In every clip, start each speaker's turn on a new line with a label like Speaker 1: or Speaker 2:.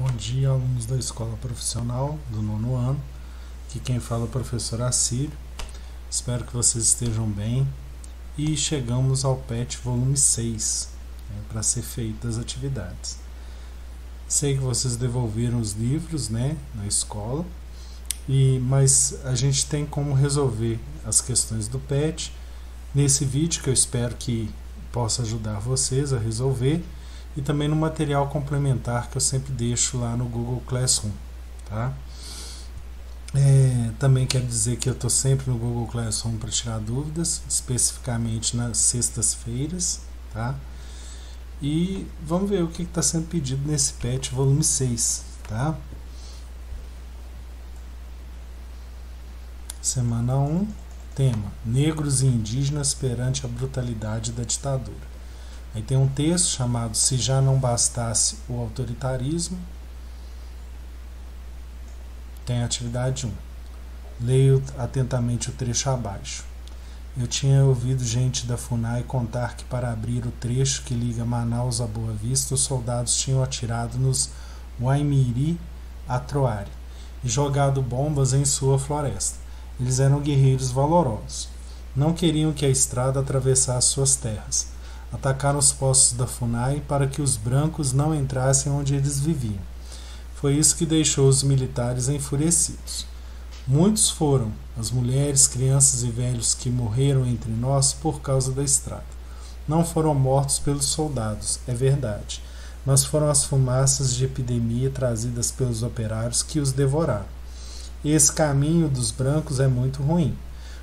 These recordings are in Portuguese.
Speaker 1: Bom dia, alunos da Escola Profissional do 9º ano. Aqui quem fala é o professor Assírio. Espero que vocês estejam bem. E chegamos ao PET volume 6, para ser feitas as atividades. Sei que vocês devolveram os livros, na escola, mas a gente tem como resolver as questões do PET nesse vídeo, que eu espero que possa ajudar vocês a resolver, e também no material complementar que eu sempre deixo lá no Google Classroom, tá? Também quero dizer que eu estou sempre no Google Classroom para tirar dúvidas, especificamente nas sextas-feiras, tá? E vamos ver o que está sendo pedido nesse PET volume 6, tá? Semana 1, tema: Negros e indígenas perante a brutalidade da ditadura. Aí tem um texto chamado Se Já Não Bastasse o Autoritarismo. Tem a atividade 1. Leio atentamente o trecho abaixo. Eu tinha ouvido gente da FUNAI contar que para abrir o trecho que liga Manaus a Boa Vista, os soldados tinham atirado nos Waimiri Atroari e jogado bombas em sua floresta. Eles eram guerreiros valorosos. Não queriam que a estrada atravessasse suas terras. Atacaram os postos da FUNAI para que os brancos não entrassem onde eles viviam. Foi isso que deixou os militares enfurecidos. Muitos foram as mulheres, crianças e velhos que morreram entre nós por causa da estrada. Não foram mortos pelos soldados, é verdade, mas foram as fumaças de epidemia trazidas pelos operários que os devoraram. Esse caminho dos brancos é muito ruim.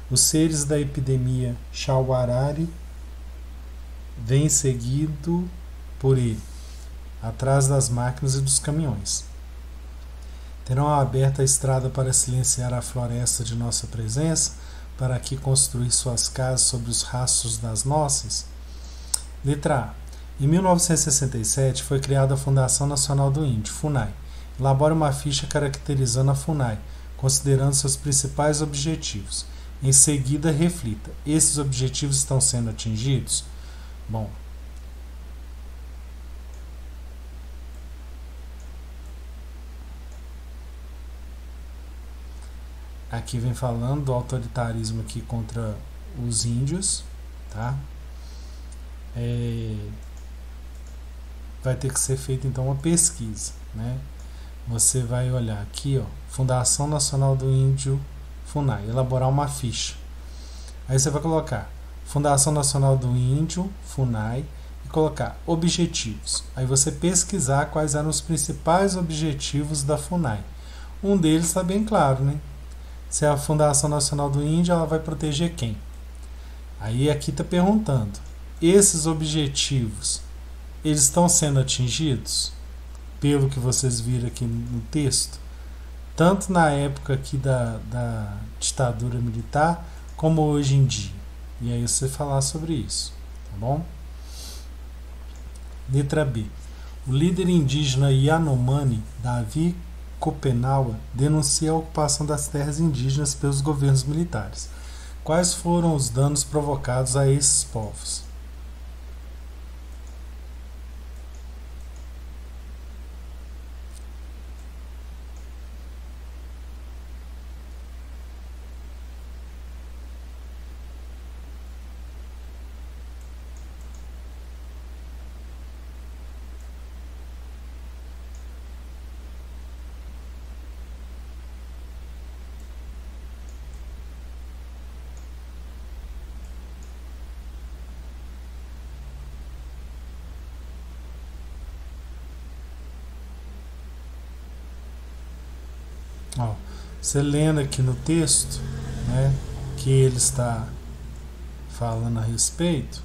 Speaker 1: Os seres da epidemia Shawarari vem seguido por ele, atrás das máquinas e dos caminhões. Terão aberto a estrada para silenciar a floresta de nossa presença, para aqui construir suas casas sobre os rastros das nossas? Letra A. Em 1967 foi criada a Fundação Nacional do Índio, FUNAI. Elabore uma ficha caracterizando a FUNAI, considerando seus principais objetivos. Em seguida, reflita: esses objetivos estão sendo atingidos? Bom, aqui vem falando do autoritarismo aqui contra os índios, tá? Vai ter que ser feita então uma pesquisa, Você vai olhar aqui, Fundação Nacional do Índio, FUNAI, elaborar uma ficha. Aí você vai colocar Fundação Nacional do Índio, FUNAI, e colocar objetivos. Aí você pesquisar quais eram os principais objetivos da FUNAI. Um deles está bem claro, Se é a Fundação Nacional do Índio, ela vai proteger quem? Aí aqui está perguntando: esses objetivos, eles estão sendo atingidos? Pelo que vocês viram aqui no texto, tanto na época aqui da ditadura militar, como hoje em dia. E aí você falar sobre isso, tá bom? Letra B. O líder indígena Yanomami, Davi Kopenawa, denuncia a ocupação das terras indígenas pelos governos militares. Quais foram os danos provocados a esses povos? Você lendo aqui no texto, que ele está falando a respeito,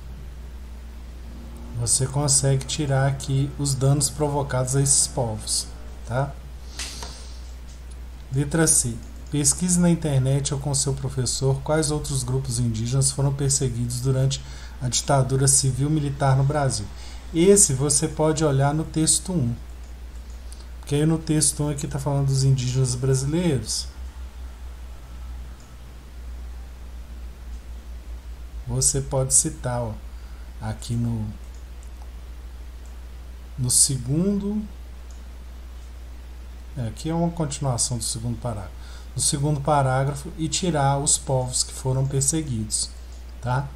Speaker 1: você consegue tirar aqui os danos provocados a esses povos, tá? Letra C. Pesquise na internet ou com seu professor quais outros grupos indígenas foram perseguidos durante a ditadura civil-militar no Brasil. Esse você pode olhar no texto 1. Porque aí no texto 1 aqui está falando dos indígenas brasileiros. Você pode citar aqui no segundo Aqui é uma continuação do segundo parágrafo. No segundo parágrafo, e tirar os povos que foram perseguidos. Tá?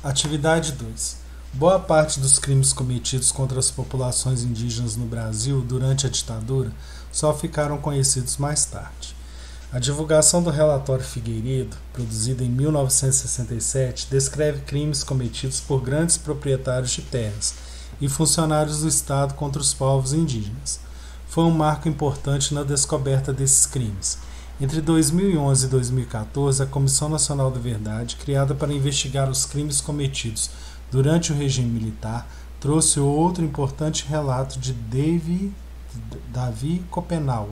Speaker 1: Atividade 2. Boa parte dos crimes cometidos contra as populações indígenas no Brasil durante a ditadura só ficaram conhecidos mais tarde. A divulgação do relatório Figueiredo, produzido em 1967, descreve crimes cometidos por grandes proprietários de terras e funcionários do Estado contra os povos indígenas. Foi um marco importante na descoberta desses crimes. Entre 2011 e 2014, a Comissão Nacional da Verdade, criada para investigar os crimes cometidos durante o regime militar, trouxe outro importante relato de Davi Copenau.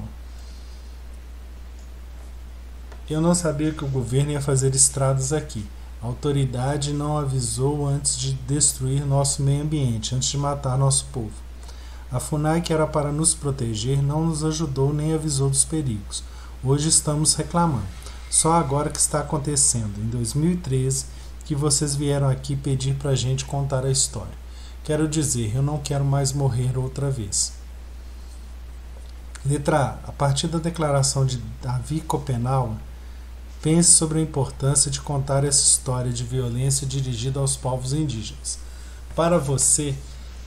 Speaker 1: Eu não sabia que o governo ia fazer estradas aqui. A autoridade não avisou antes de destruir nosso meio ambiente, antes de matar nosso povo. A FUNAI, que era para nos proteger, não nos ajudou nem avisou dos perigos. Hoje estamos reclamando. Só agora que está acontecendo, em 2013, que vocês vieram aqui pedir para a gente contar a história. Quero dizer, eu não quero mais morrer outra vez. Letra A. A partir da declaração de Davi Copenau, pense sobre a importância de contar essa história de violência dirigida aos povos indígenas. Para você,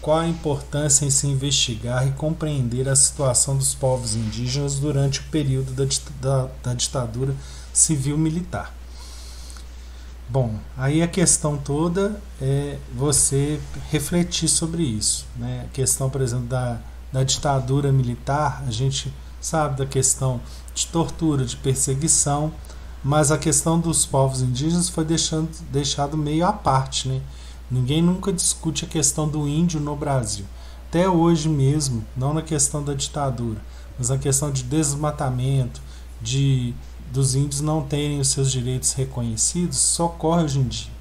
Speaker 1: qual a importância em se investigar e compreender a situação dos povos indígenas durante o período da ditadura civil-militar? Bom, aí a questão toda é você refletir sobre isso, né? A questão, por exemplo, da ditadura militar, a gente sabe da questão de tortura, de perseguição, mas a questão dos povos indígenas foi deixado meio à parte, né? Ninguém nunca discute a questão do índio no Brasil. Até hoje mesmo, não na questão da ditadura, mas na questão de desmatamento, dos índios não terem os seus direitos reconhecidos, só ocorre hoje em dia.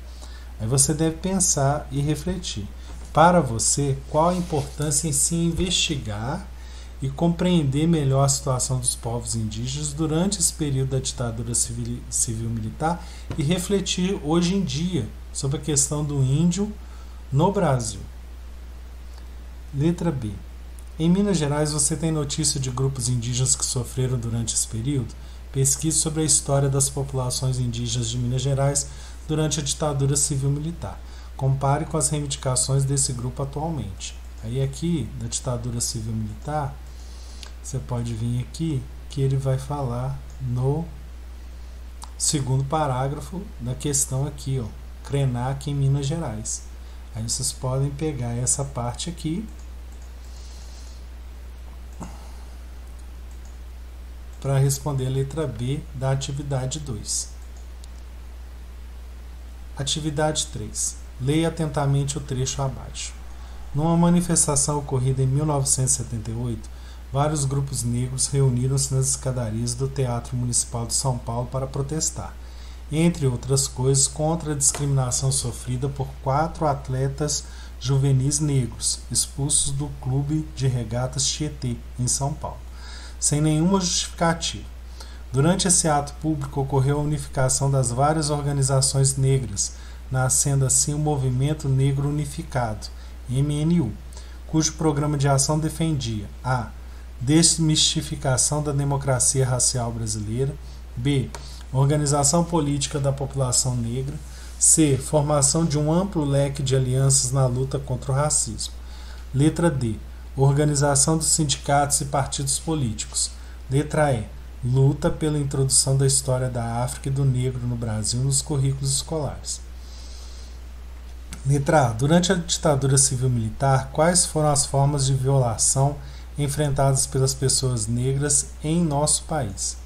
Speaker 1: Aí você deve pensar e refletir. Para você, qual a importância em se investigar e compreender melhor a situação dos povos indígenas durante esse período da ditadura civil-militar e refletir hoje em dia sobre a questão do índio no Brasil. Letra B. Em Minas Gerais, você tem notícia de grupos indígenas que sofreram durante esse período? Pesquise sobre a história das populações indígenas de Minas Gerais durante a ditadura civil-militar. Compare com as reivindicações desse grupo atualmente. Aí aqui, da ditadura civil-militar, você pode vir aqui que ele vai falar no segundo parágrafo da questão aqui, ó, Krenak em Minas Gerais. Aí vocês podem pegar essa parte aqui para responder a letra B da atividade 2. Atividade 3. Leia atentamente o trecho abaixo. Numa manifestação ocorrida em 1978, vários grupos negros reuniram-se nas escadarias do Teatro Municipal de São Paulo para protestar, entre outras coisas, contra a discriminação sofrida por 4 atletas juvenis negros, expulsos do Clube de Regatas Tietê, em São Paulo, sem nenhuma justificativa. Durante esse ato público ocorreu a unificação das várias organizações negras, nascendo assim o Movimento Negro Unificado, MNU, cujo programa de ação defendia a desmistificação da democracia racial brasileira, b. organização política da população negra, c. formação de um amplo leque de alianças na luta contra o racismo. Letra D. Organização dos sindicatos e partidos políticos. Letra E. Luta pela introdução da história da África e do negro no Brasil nos currículos escolares. Letra A. Durante a ditadura civil-militar, quais foram as formas de violação enfrentadas pelas pessoas negras em nosso país?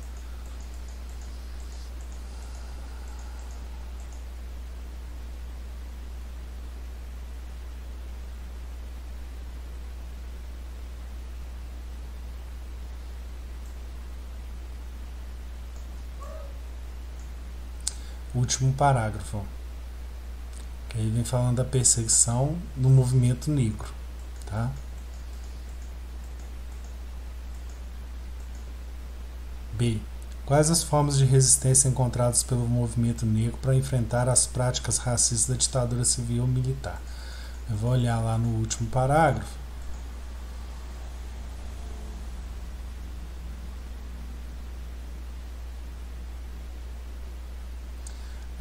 Speaker 1: Último parágrafo, que aí vem falando da perseguição no movimento negro, tá? B. Quais as formas de resistência encontradas pelo movimento negro para enfrentar as práticas racistas da ditadura civil-militar? Eu vou olhar lá no último parágrafo.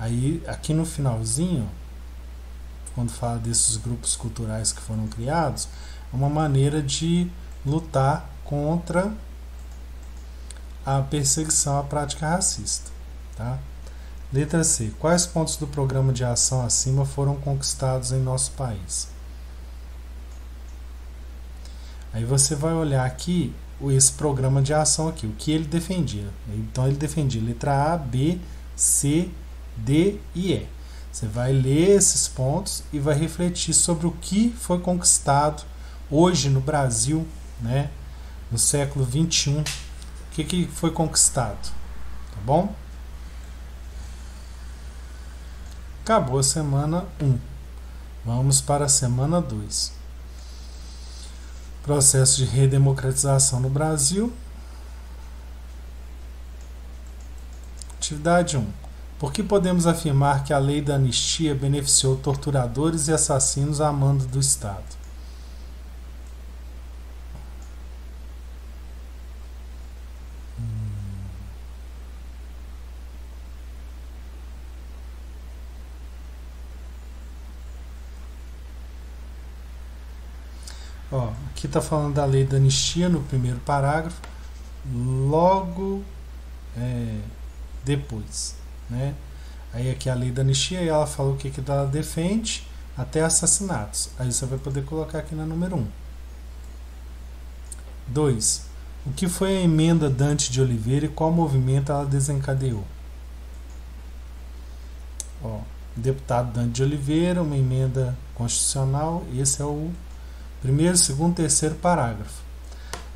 Speaker 1: Aí, aqui no finalzinho, quando fala desses grupos culturais que foram criados, é uma maneira de lutar contra a perseguição à prática racista. Tá? Letra C. Quais pontos do programa de ação acima foram conquistados em nosso país? Aí você vai olhar aqui esse programa de ação aqui, o que ele defendia. Então ele defendia letra A, B, C, D e E. Você vai ler esses pontos e vai refletir sobre o que foi conquistado hoje no Brasil, né, no século XXI. O que foi conquistado? Tá bom? Acabou a semana 1. Vamos para a semana 2. Processo de redemocratização no Brasil. Atividade 1. Por que podemos afirmar que a lei da anistia beneficiou torturadores e assassinos a mando do Estado? Ó, aqui está falando da lei da anistia no primeiro parágrafo, logo depois, né? Aí aqui a lei da anistia e ela fala o que ela defende, até assassinatos. Aí você vai poder colocar aqui na número 1. 2. O que foi a emenda Dante de Oliveira e qual movimento ela desencadeou? Ó, deputado Dante de Oliveira, uma emenda constitucional, esse é o primeiro, segundo, terceiro parágrafo.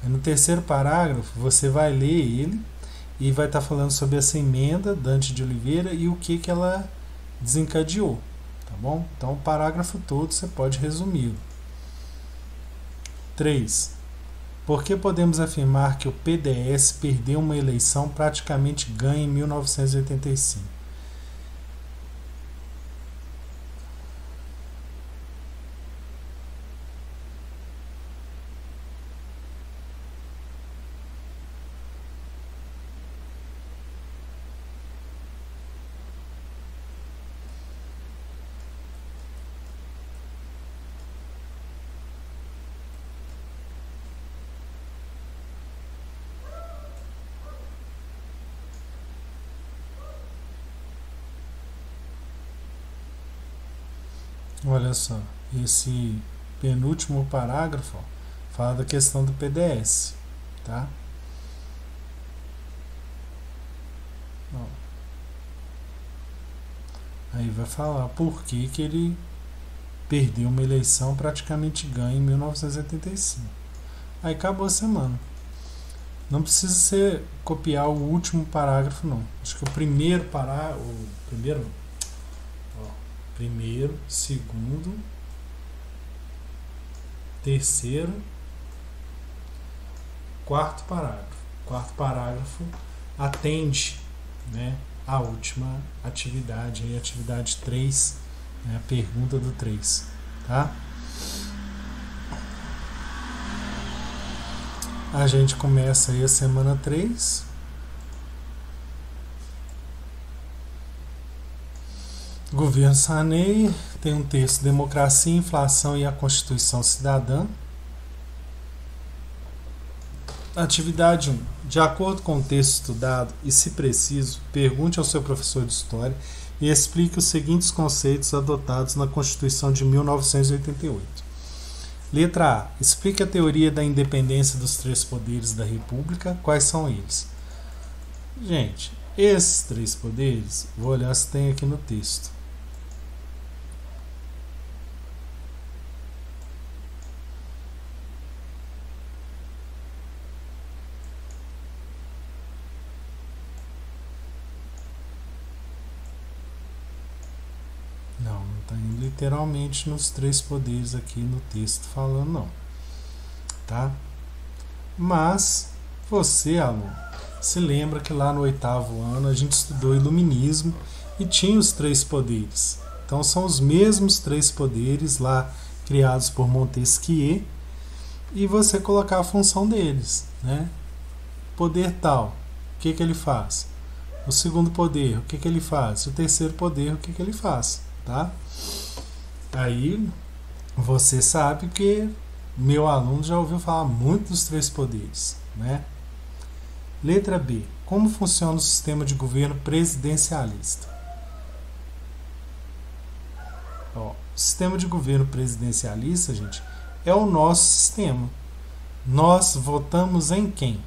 Speaker 1: Aí no terceiro parágrafo você vai ler ele e vai estar falando sobre essa emenda Dante de Oliveira e o que ela desencadeou, tá bom? Então o parágrafo todo você pode resumi-lo. 3. Por que podemos afirmar que o PDS perdeu uma eleição praticamente ganha em 1985? Olha só, esse penúltimo parágrafo fala da questão do PDS, tá? Ó. Aí vai falar por que ele perdeu uma eleição praticamente ganha em 1985. Aí acabou a semana. Não precisa ser copiar o último parágrafo, não. Acho que o primeiro parágrafo, primeiro, segundo, terceiro, quarto parágrafo. Quarto parágrafo atende, né, a última atividade, aí, atividade 3, né, a pergunta do 3. Tá? A gente começa aí a semana 3. Governo Sarney tem um texto: Democracia, Inflação e a Constituição Cidadã. Atividade 1. De acordo com o texto estudado e, se preciso, pergunte ao seu professor de História e explique os seguintes conceitos adotados na Constituição de 1988. Letra A. Explique a teoria da independência dos 3 poderes da República. Quais são eles? Gente, esses 3 poderes, vou olhar se tem aqui no texto. Não está indo literalmente nos 3 poderes aqui no texto falando, não. Tá? Mas você, aluno, se lembra que lá no 8º ano a gente estudou iluminismo e tinha os 3 poderes. Então são os mesmos 3 poderes lá criados por Montesquieu e você colocar a função deles, né? Poder tal, o que ele faz? O segundo poder, o que ele faz? O terceiro poder, o que ele faz? Tá? Aí você sabe que meu aluno já ouviu falar muito dos três poderes, né? Letra B. Como funciona o sistema de governo presidencialista? Ó, o sistema de governo presidencialista, gente, é o nosso sistema. Nós votamos em quem?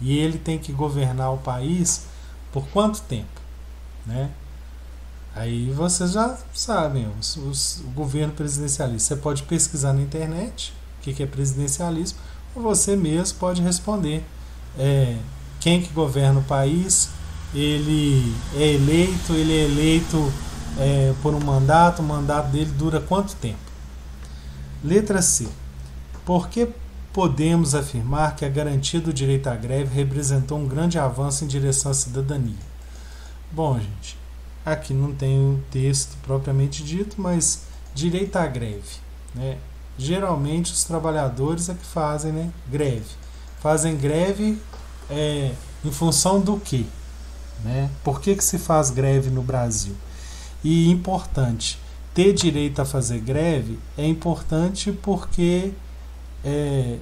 Speaker 1: E ele tem que governar o país por quanto tempo, né? Aí vocês já sabem, o governo presidencialista. Você pode pesquisar na internet o que é presidencialismo, ou você mesmo pode responder. Quem que governa o país? Ele é eleito por um mandato, o mandato dele dura quanto tempo? Letra C. Por que podemos afirmar que a garantia do direito à greve representou um grande avanço em direção à cidadania? Bom, gente, aqui não tem o texto propriamente dito, mas direito à greve, né? Geralmente os trabalhadores é que fazem, né, greve. Fazem greve em função do quê? Né? Por que se faz greve no Brasil? E importante, ter direito a fazer greve é importante porque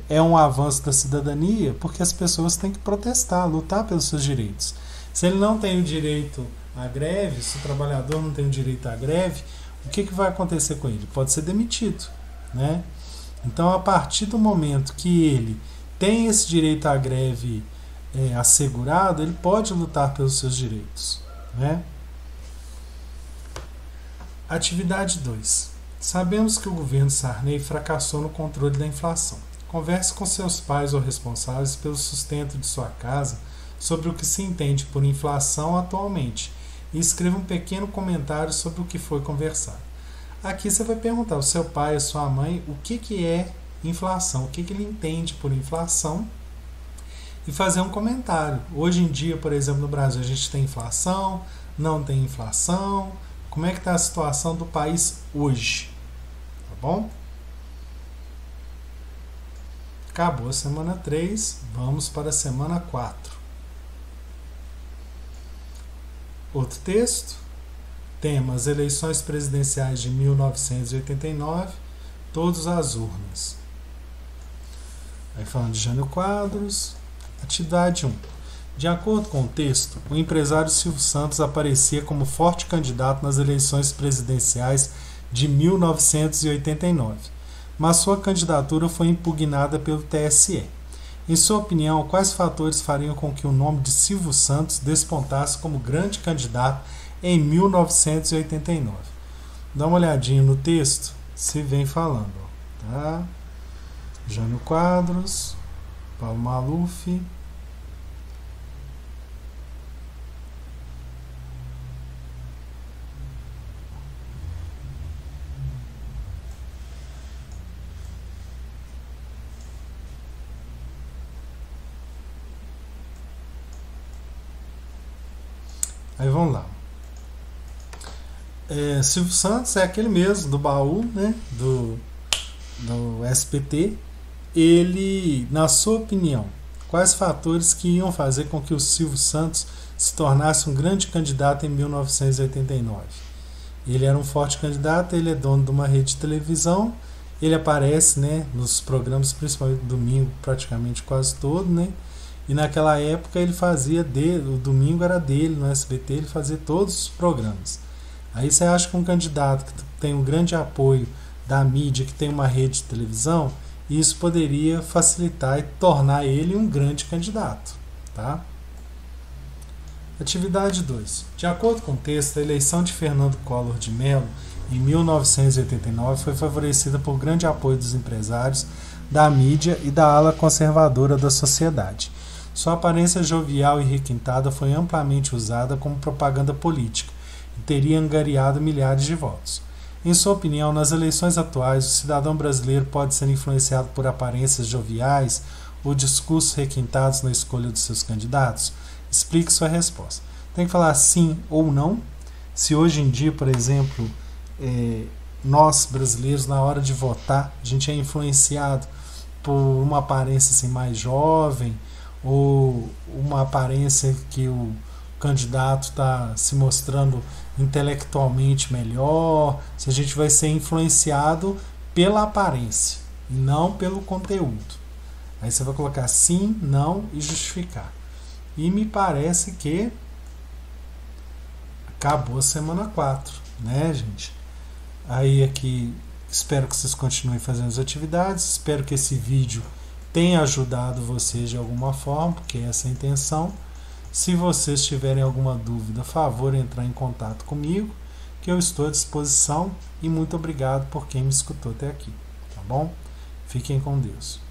Speaker 1: é um avanço da cidadania, porque as pessoas têm que protestar, lutar pelos seus direitos. Se ele não tem o direito à greve, se o trabalhador não tem o direito à greve, o que vai acontecer com ele? Pode ser demitido, né? Então, a partir do momento que ele tem esse direito à greve assegurado, ele pode lutar pelos seus direitos, né? Atividade 2. Sabemos que o governo Sarney fracassou no controle da inflação. Converse com seus pais ou responsáveis pelo sustento de sua casa sobre o que se entende por inflação atualmente e escreva um pequeno comentário sobre o que foi conversado. Aqui você vai perguntar ao seu pai, à sua mãe, o que é inflação, o que ele entende por inflação e fazer um comentário. Hoje em dia, por exemplo, no Brasil, a gente tem inflação, não tem inflação, como é que está a situação do país hoje? Tá bom? Acabou a semana 3, vamos para a semana 4. Outro texto, tema as eleições presidenciais de 1989, todos às urnas. Aí falando de Jânio Quadros, atividade 1. De acordo com o texto, o empresário Silvio Santos aparecia como forte candidato nas eleições presidenciais de 1989, mas sua candidatura foi impugnada pelo TSE. Em sua opinião, quais fatores fariam com que o nome de Silvio Santos despontasse como grande candidato em 1989? Dá uma olhadinha no texto, se vem falando. Tá? Jânio Quadros, Paulo Maluf. Aí vamos lá. Silvio Santos é aquele mesmo do baú, né, do SBT. Ele, na sua opinião, quais fatores que iam fazer com que o Silvio Santos se tornasse um grande candidato em 1989? Ele era um forte candidato, ele é dono de uma rede de televisão, ele aparece, né, nos programas, principalmente domingo, praticamente quase todo, né? E naquela época ele fazia o domingo era dele no SBT, ele fazia todos os programas. Aí você acha que um candidato que tem um grande apoio da mídia, que tem uma rede de televisão, isso poderia facilitar e tornar ele um grande candidato, tá? Atividade 2. De acordo com o texto, a eleição de Fernando Collor de Mello em 1989 foi favorecida por grande apoio dos empresários, da mídia e da ala conservadora da sociedade. Sua aparência jovial e requintada foi amplamente usada como propaganda política e teria angariado milhares de votos. Em sua opinião, nas eleições atuais, o cidadão brasileiro pode ser influenciado por aparências joviais ou discursos requintados na escolha dos seus candidatos? Explique sua resposta. Tem que falar sim ou não. Se hoje em dia, por exemplo, nós brasileiros, na hora de votar, a gente é influenciado por uma aparência assim, mais jovem, ou uma aparência que o o candidato está se mostrando intelectualmente melhor, se a gente vai ser influenciado pela aparência e não pelo conteúdo. Aí você vai colocar sim, não e justificar. E me parece que acabou a semana 4, né, gente? Aí aqui, espero que vocês continuem fazendo as atividades, espero que esse vídeo tenha ajudado vocês de alguma forma, porque essa é a intenção. Se vocês tiverem alguma dúvida, favor entrar em contato comigo, que eu estou à disposição, e muito obrigado por quem me escutou até aqui, tá bom? Fiquem com Deus.